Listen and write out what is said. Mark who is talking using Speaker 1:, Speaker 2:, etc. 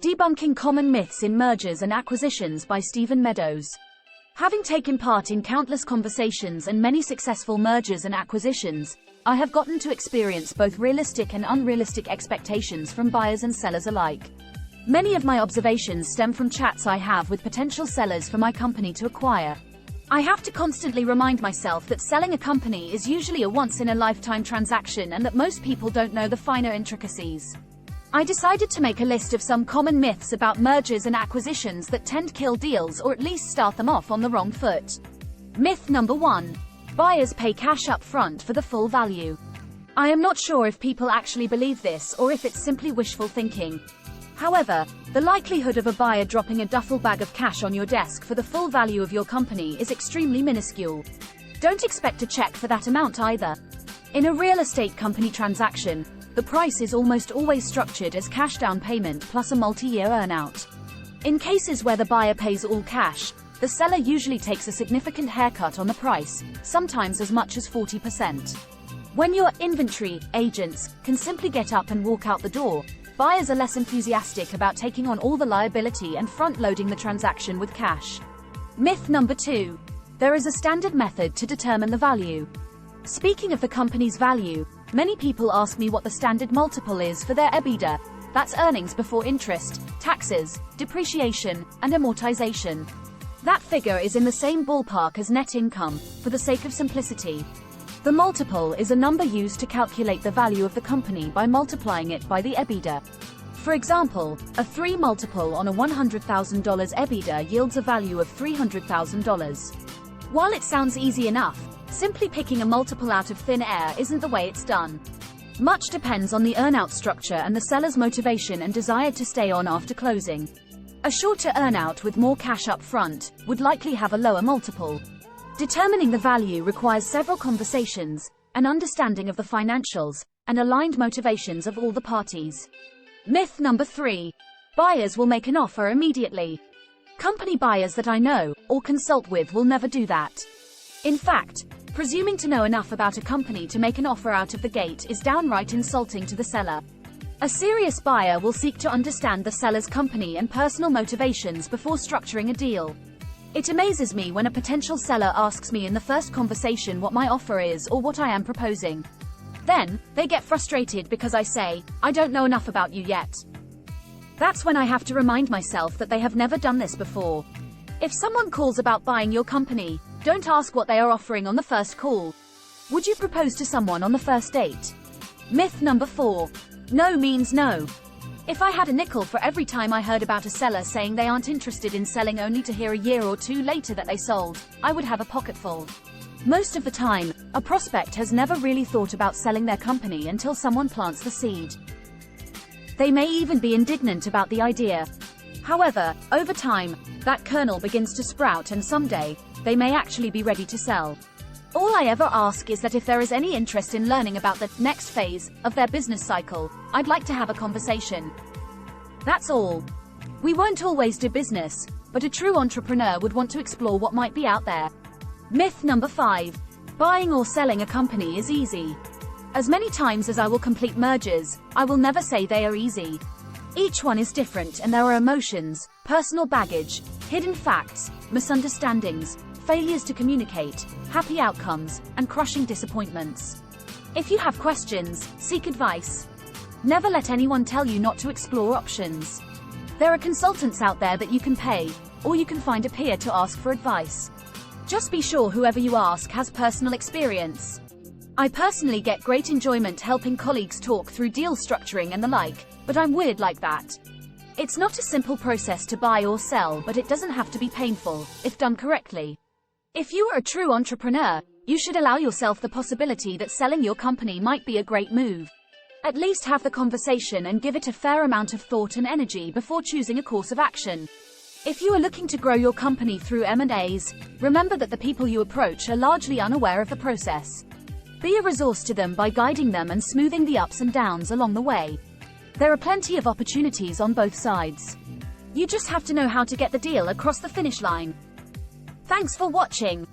Speaker 1: Debunking Common Myths in Mergers and Acquisitions by Meadows. Having taken part in countless conversations and many successful mergers and acquisitions, I have gotten to experience both realistic and unrealistic expectations from buyers and sellers alike. Many of my observations stem from chats I have with potential sellers for my company to acquire. I have to constantly remind myself that selling a company is usually a once-in-a-lifetime transaction and that most people don't know the finer intricacies. I decided to make a list of some common myths about mergers and acquisitions that tend to kill deals or at least start them off on the wrong foot. Myth number 1. Buyers pay cash up front for the full value. I am not sure if people actually believe this or if it's simply wishful thinking. However, the likelihood of a buyer dropping a duffel bag of cash on your desk for the full value of your company is extremely minuscule. Don't expect a check for that amount either. In a real estate company transaction, the price is almost always structured as cash down payment plus a multi-year earnout. In cases where the buyer pays all cash, the seller usually takes a significant haircut on the price, sometimes as much as 40%. When your inventory agents can simply get up and walk out the door, buyers are less enthusiastic about taking on all the liability and front-loading the transaction with cash. Myth number 2. There is a standard method to determine the value. Speaking of the company's value, many people ask me what the standard multiple is for their EBITDA. That's earnings before interest, taxes, depreciation, and amortization. That figure is in the same ballpark as net income, for the sake of simplicity. The multiple is a number used to calculate the value of the company by multiplying it by the EBITDA. For example, a 3 multiple on a $100,000 EBITDA yields a value of $300,000. While it sounds easy enough, simply picking a multiple out of thin air isn't the way it's done. Much depends on the earnout structure and the seller's motivation and desire to stay on after closing. A shorter earnout with more cash up front would likely have a lower multiple. Determining the value requires several conversations, an understanding of the financials, and aligned motivations of all the parties. Myth number 3. Buyers will make an offer immediately. Company buyers that I know or consult with will never do that. In fact, presuming to know enough about a company to make an offer out of the gate is downright insulting to the seller. A serious buyer will seek to understand the seller's company and personal motivations before structuring a deal. It amazes me when a potential seller asks me in the first conversation what my offer is or what I am proposing. Then, they get frustrated because I say, "I don't know enough about you yet." That's when I have to remind myself that they have never done this before. If someone calls about buying your company, don't ask what they are offering on the first call. Would you propose to someone on the first date? Myth number 4. No means no. If I had a nickel for every time I heard about a seller saying they aren't interested in selling only to hear a year or two later that they sold, I would have a pocketful. Most of the time, a prospect has never really thought about selling their company until someone plants the seed. They may even be indignant about the idea. However, over time, that kernel begins to sprout and someday, they may actually be ready to sell. All I ever ask is that if there is any interest in learning about the next phase of their business cycle, I'd like to have a conversation. That's all. We won't always do business, but a true entrepreneur would want to explore what might be out there. Myth number 5. Buying or selling a company is easy. As many times as I will complete mergers, I will never say they are easy. Each one is different and there are emotions, personal baggage, hidden facts, misunderstandings, failures to communicate, happy outcomes, and crushing disappointments. If you have questions, seek advice. Never let anyone tell you not to explore options. There are consultants out there that you can pay, or you can find a peer to ask for advice. Just be sure whoever you ask has personal experience. I personally get great enjoyment helping colleagues talk through deal structuring and the like, but I'm weird like that. It's not a simple process to buy or sell, but it doesn't have to be painful, if done correctly. If you are a true entrepreneur, you should allow yourself the possibility that selling your company might be a great move. At least have the conversation and give it a fair amount of thought and energy before choosing a course of action. If you are looking to grow your company through M&As, remember that the people you approach are largely unaware of the process. Be a resource to them by guiding them and smoothing the ups and downs along the way. There are plenty of opportunities on both sides. You just have to know how to get the deal across the finish line. Thanks for watching.